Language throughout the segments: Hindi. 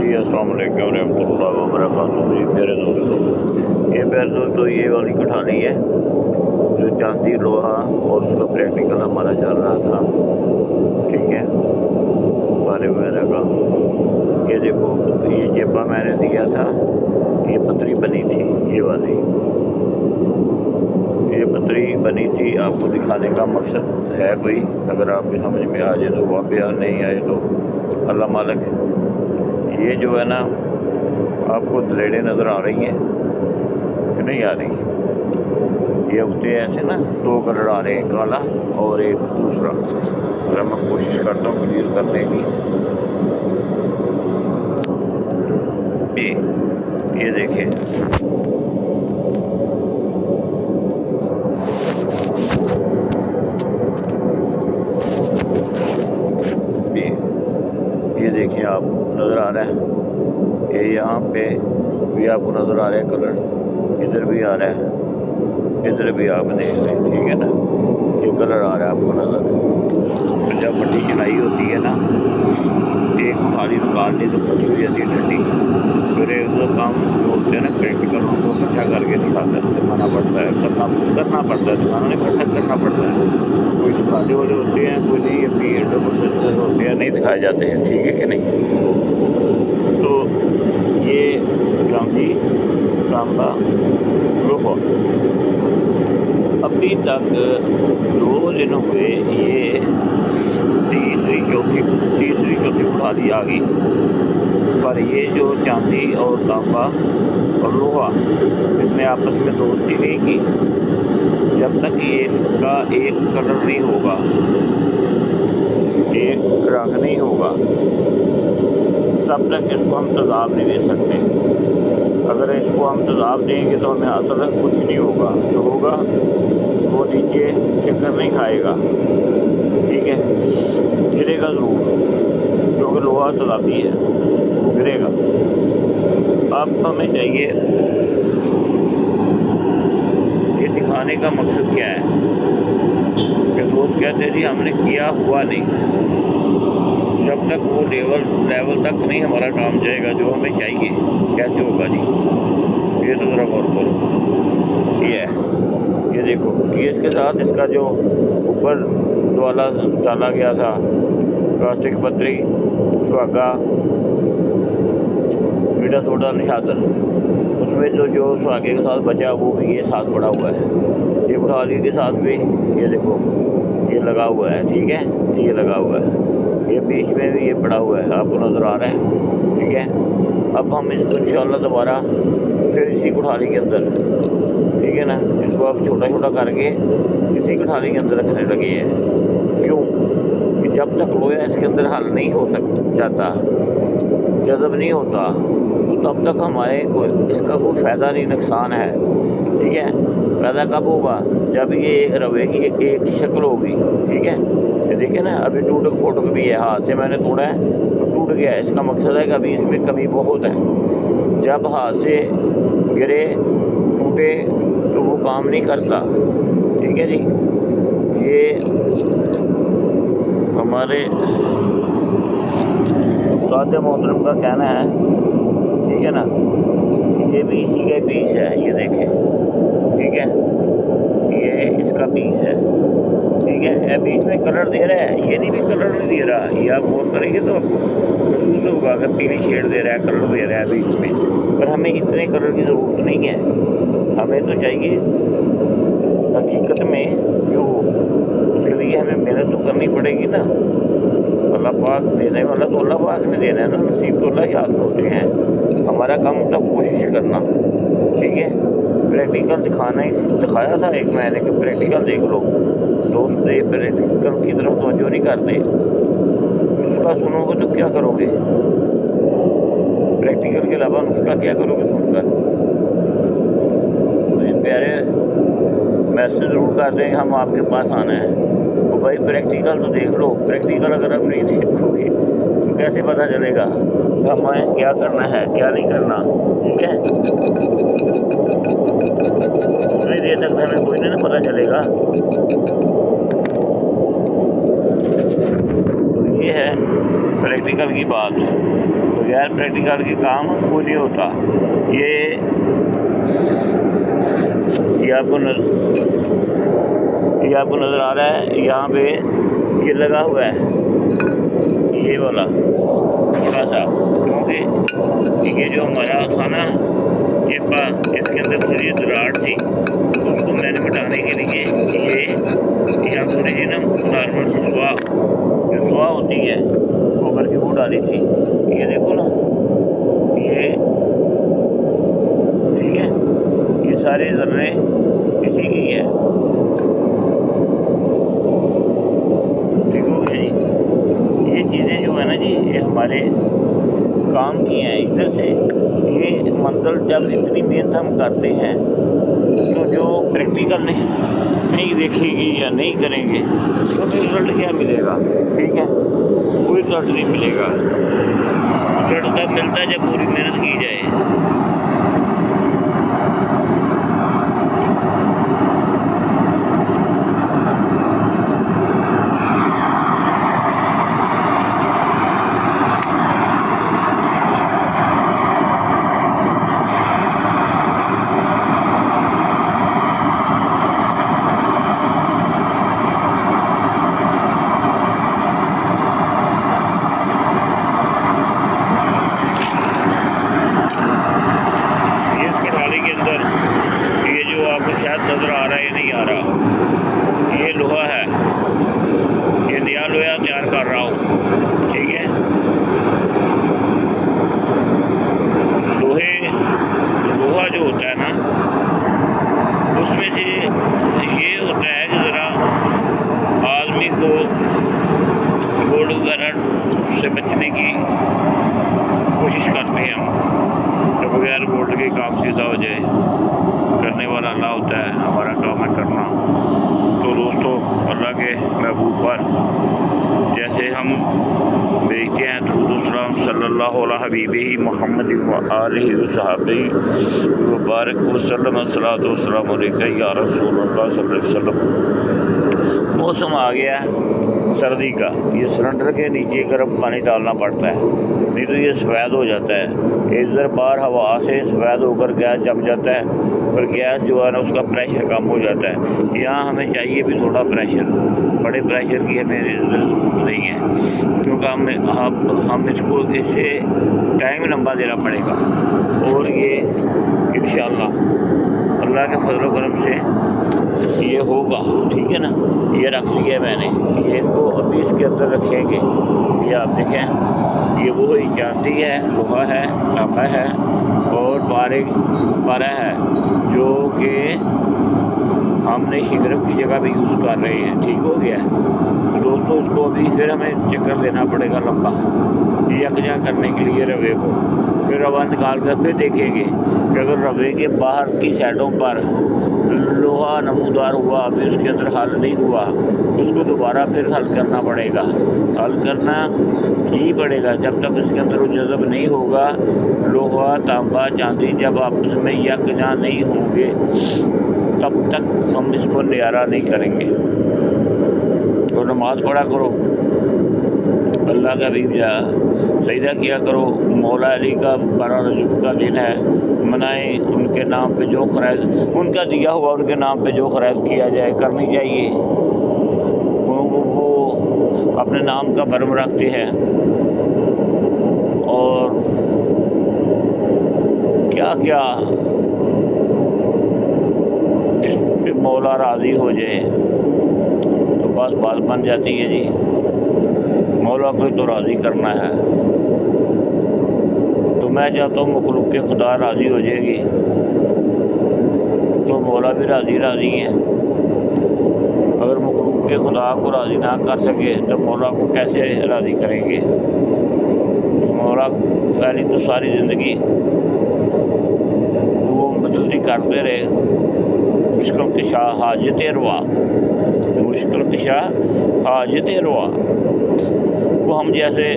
जी अस्सलाम वालेकुम रहमतुल्लाहि व बरकातुहू। जी मेरे दोस्तों, ये मेरे दोस्तों ये वाली कठाली है जो चांदी लोहा और उसका प्रैक्टिकल हमारा चल रहा था, ठीक है, बारे वगैरह का। ये देखो, ये जेबा मैंने दिया था, ये पतरी बनी थी, ये वाली ये पतरी बनी थी। आपको दिखाने का मकसद है कोई, अगर आपकी समझ में आ जाए तो वाक़या, नहीं आए तो अल्लाह मालिक। ये जो है ना, आपको दलेड़े नज़र आ रही हैं कि नहीं आ रही? ये उगते ऐसे ना दो कलर आ रहे हैं, काला और एक दूसरा। अगर मैं कोशिश करता हूँ क्लियर करने की, ये देखें, ये देखें, आप नज़र आ रहा है, ये यहाँ पे भी आपको नज़र आ रहा है कलर, इधर भी आ रहा है, इधर भी आप देख रहे हैं, ठीक है ना, ये कलर आ रहा है आपको नज़र। तो जब भट्टी चढ़ाई होती है ना, एक थाली निकाल ली तो भट्टी हो जाती है ठंडी, फिर एक दो काम जो होते हैं ना प्रैक्टिकल, उनको इकट्ठा करके दिखाना पड़ता है, करना पड़ता है, दिखाना नहीं पड़ता, करना पड़ता है। कोई दिखाने वाले होते हैं, कोई नहीं, ये पीरियड प्रोसेस होते हैं, नहीं दिखाए जाते हैं, ठीक है कि नहीं। तो ये चांदी तांबा लोहा अभी तक 2 दिन हुए, ये तीसरी चौथी कठाली आ गई, पर ये जो चांदी और तांबा और लोहा, इसने आपस में दोस्ती नहीं की। जब तक ये इनका एक कलर नहीं होगा, एक रंग नहीं होगा, तब तक इसको हम तेज़ाब नहीं दे सकते। अगर इसको हम तेज़ाब देंगे तो हमें असल कुछ नहीं होगा, जो होगा वो नीचे चक्कर नहीं खाएगा, ठीक है, गिरेगा ज़रूर, क्योंकि लोहा तेज़ाबी है, गिरेगा। अब हमें चाहिए, ये दिखाने का मकसद क्या है कि दोस्त कहते हैं जी हमने किया हुआ नहीं, जब तक वो लेवल तक नहीं हमारा काम जाएगा जो हमें चाहिए, कैसे होगा जी? ये तो ज़रा गौर करो। ये देखो, ये इसके साथ इसका जो ऊपर द्वाला डाला गया था, प्लास्टिक पतरी, सुहागा, मीठा सोडा, निशादर, उसमें तो जो सुहागे के साथ बचा वो भी ये साथ पड़ा हुआ है। ये कठाली के साथ भी ये देखो, ये लगा हुआ है, ठीक है, ये लगा हुआ है, ये बीच में भी ये पड़ा हुआ है, आपको नज़र आ रहा है, ठीक है। अब हम इसको इंशाल्लाह दोबारा फिर इसी कठाली के अंदर, ठीक है ना, इसको आप छोटा छोटा करके इसी कठाली के अंदर रखने लगे हैं। क्यों? कि जब तक लोहा इसके अंदर हल नहीं हो जाता, जज़ब नहीं होता, तो तब तक हमारे इसका कोई फ़ायदा नहीं, नुकसान है, ठीक है। फ़ायदा कब होगा? जब ये एक रवे की एक शक्ल होगी, ठीक है। ये देखिए ना, अभी टूट फुट भी है, हाथ से मैंने तोड़ा है तो टूट गया है, इसका मकसद है कि अभी इसमें कमी बहुत है। जब हाथ से गिरे टूटे तो वो काम नहीं करता, ठीक है जी। ये हमारे उस्ताद मोहतरम का कहना है, ठीक है ना, ये भी इसी का पीस है, ये देखें, ठीक है, ये इसका पीस है, ठीक है। ये बीच में कलर दे रहा है, ये नहीं भी कलर नहीं दे रहा, ये आप गौर करेंगे तो महसूस होगा अगर पीली शेड दे रहा है, कलर दे रहा है बीच में, पर हमें इतने कलर की ज़रूरत नहीं है। हमें तो चाहिए हकीकत में जो, उसके लिए हमें मेहनत तो करनी पड़ेगी ना। अल्लाह पाक देने वाला तो अल्लाह पाक ने देना है ना, नसीब तो अल्लाह के हाथ में होते हैं। हमारा काम तो कोशिश करना, ठीक है। प्रैक्टिकल दिखाया था एक मैंने कि प्रैक्टिकल देख लो दोस्त, ये प्रैक्टिकल की तरफ तवज्जो नहीं करते। नुस्खा सुनोगे तो क्या करोगे? प्रैक्टिकल के अलावा नुस्खा क्या करोगे सुनकर? तो ये प्यारे मैसेज ज़रूर कर दें कि हम आपके पास आना है, तो भाई प्रैक्टिकल तो देख लो। प्रैक्टिकल अगर आप नहीं देखोगे तो कैसे पता चलेगा हमें क्या करना है, क्या नहीं करना, ठीक है। उतनी देर तक हमें कोई नहीं पता चलेगा। तो ये है प्रैक्टिकल की बात। तो बगैर प्रैक्टिकल के काम कोई नहीं होता। ये आपको नज़र आ रहा है, यहाँ पे ये लगा हुआ है, ये वाला थोड़ा सा, क्योंकि ये जो हमारा था ना चिप्पा, इसके अंदर थोड़ी दरार थी, उसको मैंने हटाने के लिए ये यहाँ थोड़ी सी ना नॉर्मल स्वाह होती है गोबर की, वो डाली थी। ये देखो ना, ये ठीक है, ये सारे जर्रे इसी की है। ठीक हो गया जी। ये चीज़ें जो है ना जी, ये हमारे काम की हैं। इधर से ये मंजिल जब इतनी मेहनत हम करते हैं तो जो प्रैक्टिकल नहीं देखेगी या नहीं करेंगे तो फिर रिजल्ट क्या मिलेगा? ठीक है, कोई रिजल्ट नहीं मिलेगा। रिजल्ट तब मिलता है जब पूरी मेहनत की जाए। नज़र आ रहा है, ये नहीं आ रहा, ये लोहा है, ये नया लोहा तैयार कर रहा हूँ। ठीक है, लोहा जो होता है ना, उसमें से ये होता है कि ज़रा आदमी को गोल्ड वगैरह से बचने की कोशिश करते हैं हम, तो बगैर गोल्ड के काम सीधा हो जाए। करने वाला अल्लाह होता है, हमारा काम है करना। तो दोस्तों, अल्लाह के महबूब पर जैसे हम देखते हैं दुरूद सलाम सल्लल्लाहु अलैहि हबीबिही मुहम्मद व आलिहि व सहाबिही व बारक वसल्लम अस्सलातु वस्सलामु अलैका या रसूलल्लाह सल्लल्लाहु अलैहि वसल्लम। मौसम आ गया सर्दी का, ये सिलेंडर के नीचे गर्म पानी डालना पड़ता है, नहीं तो ये सफ़ेद हो जाता है। इधर बाहर हवा से सफ़ेद होकर गैस जम जाता है, और गैस जो है ना उसका प्रेशर कम हो जाता है। यहाँ हमें चाहिए भी थोड़ा प्रेशर, बड़े प्रेशर की हमें ज़रूरत नहीं है, क्योंकि हम इसको इससे टाइम लंबा देना पड़ेगा। और ये इंशाअल्लाह अल्लाह के फजल करम से ये होगा। ठीक है ना, ये रख लिया मैंने, ये इसको अभी इसके अंदर रखेंगे। ये आप देखें, ये वो ही चांदी है, लोहा है, तांबा है और पारा है, जो कि हमने शिकरफ की जगह पे यूज़ कर रहे हैं। ठीक हो गया तो दोस्तों, इसको अभी फिर हमें चक्कर देना पड़ेगा लंबा, यकजा करने के लिए रवे को। फिर रवा निकाल कर फिर देखेंगे कि अगर रवे के बाहर की साइडों पर लोहा नमूदार हुआ, अभी उसके अंदर हल नहीं हुआ, उसको दोबारा फिर हल करना पड़ेगा। हल करना ही पड़ेगा जब तक इसके अंदर वो जज़ब नहीं होगा। लोहा तांबा चांदी जब आपस में यकजा नहीं होंगे तब तक हम इसको नियारा नहीं करेंगे। तो नमाज़ पढ़ा करो, अल्लाह का हबीब जा सजदा किया करो। मौला अली का 12 रजब का दिन है, मनाएं। उनके नाम पे जो ख़राज उनका दिया हुआ, उनके नाम पे जो ख़राज किया जाए करनी चाहिए। वो अपने नाम का भरम रखते हैं और क्या क्या जिस पे मौला राज़ी हो जाए तो बस बात बन जाती है जी। मौला को तो राज़ी करना है, तो मैं चाहता हूँ मखलूक के खुदा राज़ी हो जाएगी तो मौला भी राज़ी है। अगर मखलूक के खुदा को राज़ी ना कर सके तो मौला को कैसे राज़ी करेंगे? मौला पहली तो सारी ज़िंदगी वो मदद करते रहे, मुश्किल कशा हाजत रवा, मुश्किल कशा हाजत रवा। वो हम जैसे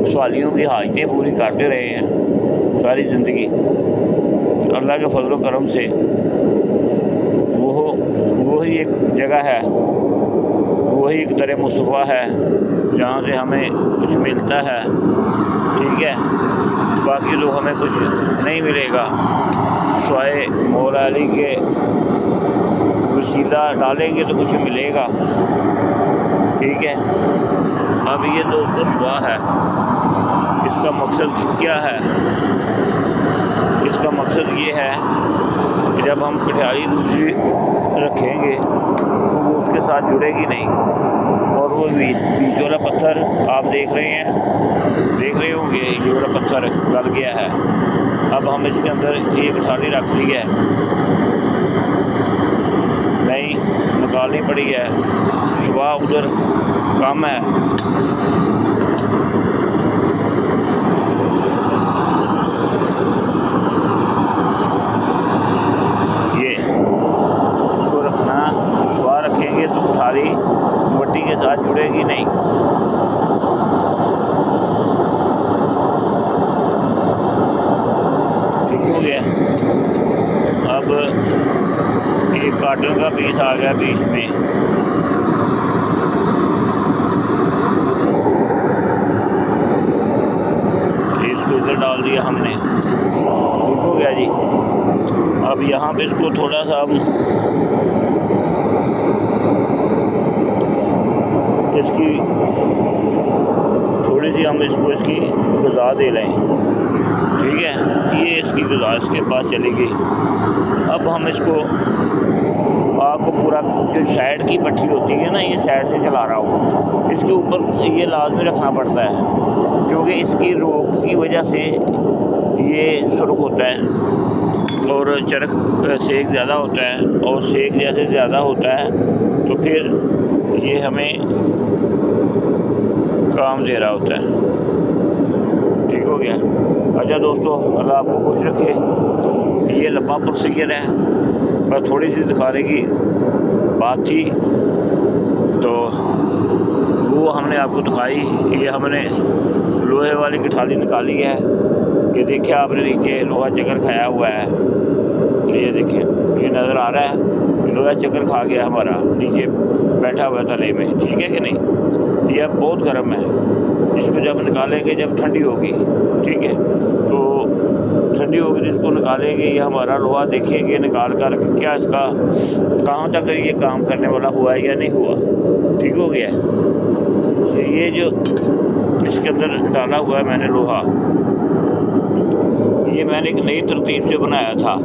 सवालियों की हाजतें पूरी करते रहे हैं सारी ज़िंदगी। अल्लाह के फजल करम से वो ही एक जगह है, वही एक तरह मुस्तफ़ा है जहाँ से हमें कुछ मिलता है, ठीक है। बाकी तो हमें कुछ नहीं मिलेगा, स्वाए मौला अली के वसीला डालेंगे तो कुछ मिलेगा, ठीक है। अब ये दोस्तों सुबह है, इसका मकसद क्या है? इसका मकसद ये है कि जब हम कठियाली दूसरी रखेंगे तो वो उसके साथ जुड़ेगी नहीं, और वो बीच वाला पत्थर आप देख रहे होंगे, ये वाला पत्थर गल गया है। अब हम इसके अंदर एक कठियाली रख ली है, नहीं निकालनी पड़ी है, सुबह उधर कम है। ये इसको रखना, सुबह रखेंगे तो कठियाली मट्टी के साथ जुड़ेगी नहीं। ठीक हो गया। अब ये काटन का पीस आ गया बीच में, इसको इधर डाल दिया हमने, ठीक हो गया जी। अब यहाँ पे इसको थोड़ा सा हम इसकी थोड़ी सी हम इसकी ग़िज़ा दे लें, ठीक है। ये इसकी ग़िज़ा इसके पास चली गई। अब हम इसको आपको पूरा जो साइड की पट्टी होती है ना, ये साइड से चला रहा हूँ, इसके ऊपर ये लाजमी रखना पड़ता है, क्योंकि इसकी रोक की वजह से ये सुर्ख होता है और चरख सेक ज़्यादा होता है, और सेक जैसे ज़्यादा होता है तो फिर ये हमें काम दे रहा होता है, ठीक हो गया। अच्छा दोस्तों, अल्लाह आपको खुश रखे। ये लंबा प्रोसीजर है, बस थोड़ी सी दिखाने की बात थी तो वो हमने आपको दिखाई। ये हमने लोहे वाली कठाली निकाली है, ये देखिए आपने नीचे लोहा चक्कर खाया हुआ है, ये देखिए ये नज़र आ रहा है, लोहा चक्कर खा गया हमारा, नीचे बैठा हुआ तले में, ठीक है कि नहीं। ये अब बहुत गर्म है, इसको जब निकालेंगे जब ठंडी होगी, ठीक है, तो ठंडी होगी तो इसको निकालेंगे। ये हमारा लोहा देखेंगे निकाल कर क्या इसका कहाँ तक ये काम करने वाला हुआ है या नहीं हुआ, ठीक हो गया। ये जो इसके अंदर डाला हुआ है मैंने लोहा, ये मैंने एक नई तरतीब से बनाया था,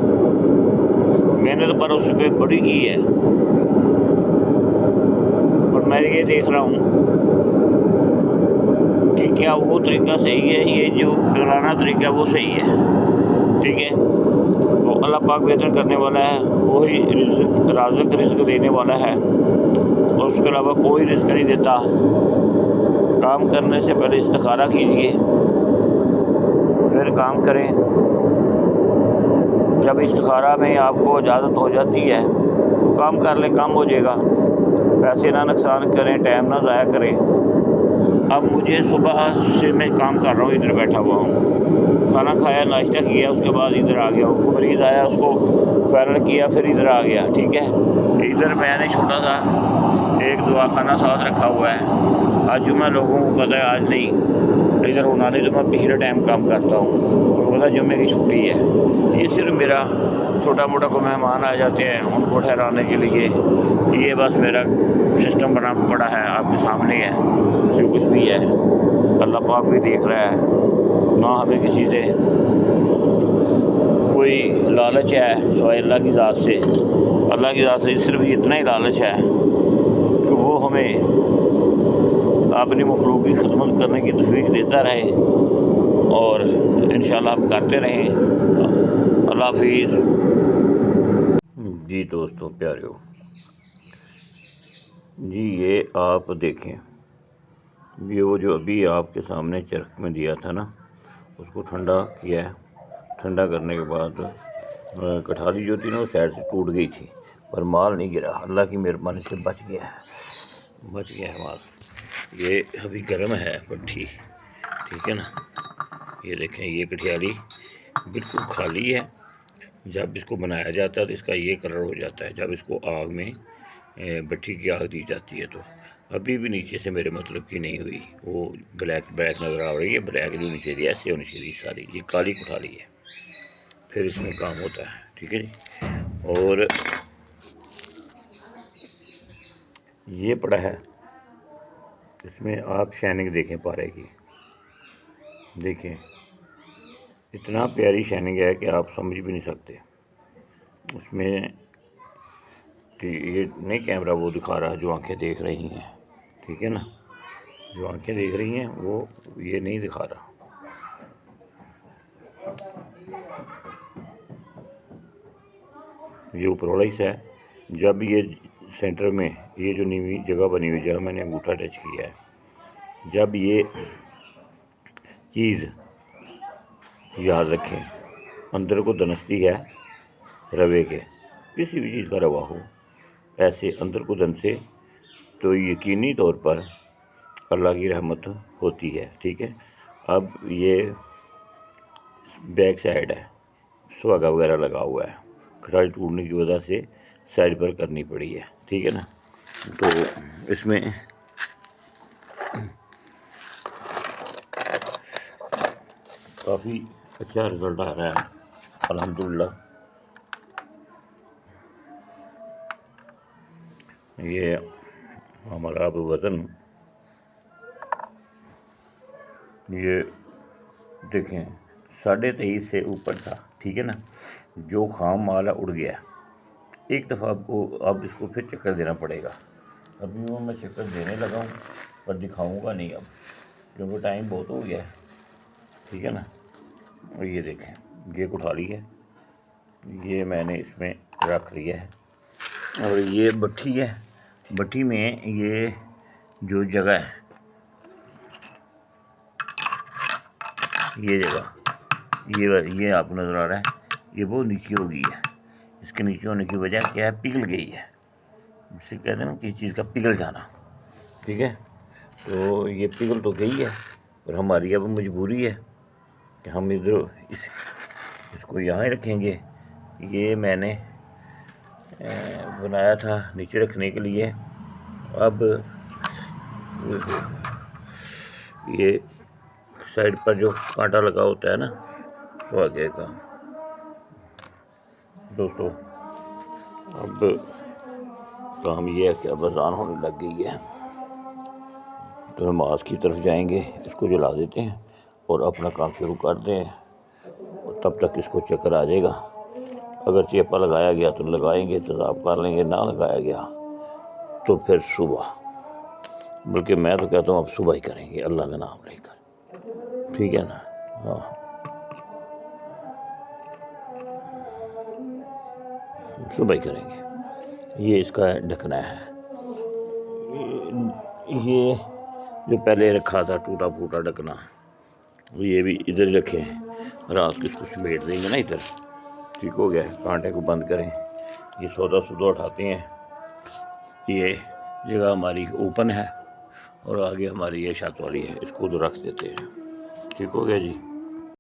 मैंने तो पर उस पर बड़ी की है, और मैं ये देख रहा हूँ कि क्या वो तरीका सही है, ये जो पुराना तरीका वो सही है, ठीक है। वो अल्लाह पाक बेहतर करने वाला है, वही राज़िक रिज़्क देने वाला है, और उसके अलावा कोई रिज़्क नहीं देता। काम करने से पहले इस्तिखारा कीजिए, फिर काम करें। जब इस्तिखारा में आपको इजाज़त हो जाती है तो काम कर लें, काम हो जाएगा। पैसे ना नुकसान करें, टाइम ना ज़ाया करें। अब मुझे सुबह से मैं काम कर रहा हूँ, इधर बैठा हुआ हूँ, खाना खाया, नाश्ता किया, उसके बाद इधर आ गया हूँ। मरीज़ आया, उसको फ़ैरल किया, फिर इधर आ गया, ठीक है। इधर मैंने छोटा सा एक दवाखाना साथ रखा हुआ है। आज जुम्मा लोगों को पता है, आज नहीं इधर होना नहीं, तो मैं पिछले टाइम काम करता हूँ, तो पता जुम्मे की छुट्टी है। ये सिर्फ मेरा छोटा मोटा को मेहमान आ जाते हैं, उनको ठहराने के लिए ये बस मेरा सिस्टम बना पड़ा है। आपके सामने है जो कुछ भी है, अल्लाह पाक भी देख रहा है। ना हमें किसी से कोई लालच है सिवाय अल्लाह की ज़ात से। अल्लाह की ज़ात से सिर्फ इतना ही लालच है कि वो हमें अपनी मखलूक की खिदमत करने की तौफीक देता रहे, और इंशाअल्लाह हम करते रहें। अल्लाह हाफिज़। जी दोस्तों प्यारे जी, ये आप देखें, ये वो जो अभी आपके सामने चरख में दिया था ना, उसको ठंडा किया है। ठंडा करने के बाद कठाली जो थी ना वो साइड से टूट गई थी, पर माल नहीं गिरा, अल्लाह की मेहरबानी से बच गया है माल। ये अभी गर्म है भट्ठी, ठीक है ना। ये देखें, ये कठियाली बिल्कुल खाली है। जब इसको बनाया जाता है तो इसका ये कलर हो जाता है, जब इसको आग में भट्ठी की आग दी जाती है तो। अभी भी नीचे से मेरे मतलब की नहीं हुई, वो ब्लैक ब्लैक नज़र आ रही है, ब्लैक जो नीचे दी ऐसे होनी चाहिए सारी, ये काली कुठाली है, फिर इसमें काम होता है। ठीक है जी। और ये पड़ा है, इसमें आप शाइनिंग देखें पारे की, देखें इतना प्यारी शाइनिंग है कि आप समझ भी नहीं सकते उसमें कि ये नहीं कैमरा वो दिखा रहा जो आंखें देख रही हैं, ठीक है ना, जो आंखें देख रही हैं वो ये नहीं दिखा रहा। ये ऊपर वाला हिस्सा है, जब ये सेंटर में ये जो नीवी जगह बनी हुई जहाँ मैंने अंगूठा टच किया है, जब ये चीज़ याद रखें अंदर को दनसती है रवे के, किसी भी चीज़ का रवा हो ऐसे अंदर को दन से, तो यकीनी तौर पर अल्लाह की रहमत होती है। ठीक है। अब ये बैक साइड है, सुहागा वगैरह लगा हुआ है, खटाई टूटने की वजह से साइड पर करनी पड़ी है। ठीक है ना। तो इसमें काफ़ी अच्छा रिजल्ट आ रहा है अल्हम्दुलिल्लाह। ये हमारा अब वज़न ये देखें 23.5 से ऊपर था। ठीक है ना। जो खाम माल है उड़ गया। एक दफ़ा आपको अब इसको फिर चक्कर देना पड़ेगा। अभी वो मैं चक्कर देने लगा हूँ पर दिखाऊंगा नहीं अब, क्योंकि टाइम बहुत हो गया है। ठीक है ना। और ये देखें ये कुठाली है, ये मैंने इसमें रख लिया है, और ये भट्ठी है। भट्ठी में ये जो जगह है, ये जगह ये आपको नज़र आ रहा है, ये बहुत नीचे हो गई है। इसके नीचे होने की वजह क्या है, पिघल गई है। जिसे कहते हैं ना किसी चीज़ का पिघल जाना। ठीक है। तो ये पिघल तो गई है, पर हमारी अब मजबूरी है कि हम इधर इसको यहाँ ही रखेंगे। ये मैंने बनाया था नीचे रखने के लिए। अब ये साइड पर जो कांटा लगा होता है ना सुहागे का, दोस्तों अब काम ये है कि अब अज़ान होने लग गई है, तो नमाज की तरफ जाएंगे। इसको जला देते हैं और अपना काम शुरू कर दें, और तब तक इसको चक्कर आ जाएगा। अगर चेपा लगाया गया तो लगाएंगे, तेज़ाब कर लेंगे, ना लगाया गया तो फिर सुबह, बल्कि मैं तो कहता हूँ अब सुबह ही करेंगे अल्लाह का नाम लेकर। ठीक है ना। हाँ, सुबह ही करेंगे। ये इसका ढकना है। ये जो पहले रखा था टूटा फूटा ढकना, ये भी इधर ही रखे हैं। रात को इसको समेट देंगे ना इधर, ठीक हो गया। कांटे को बंद करें, ये सौदा उठाते हैं। ये जगह हमारी ओपन है और आगे हमारी ये छत वाली है, इसको तो रख देते हैं। ठीक हो गया जी।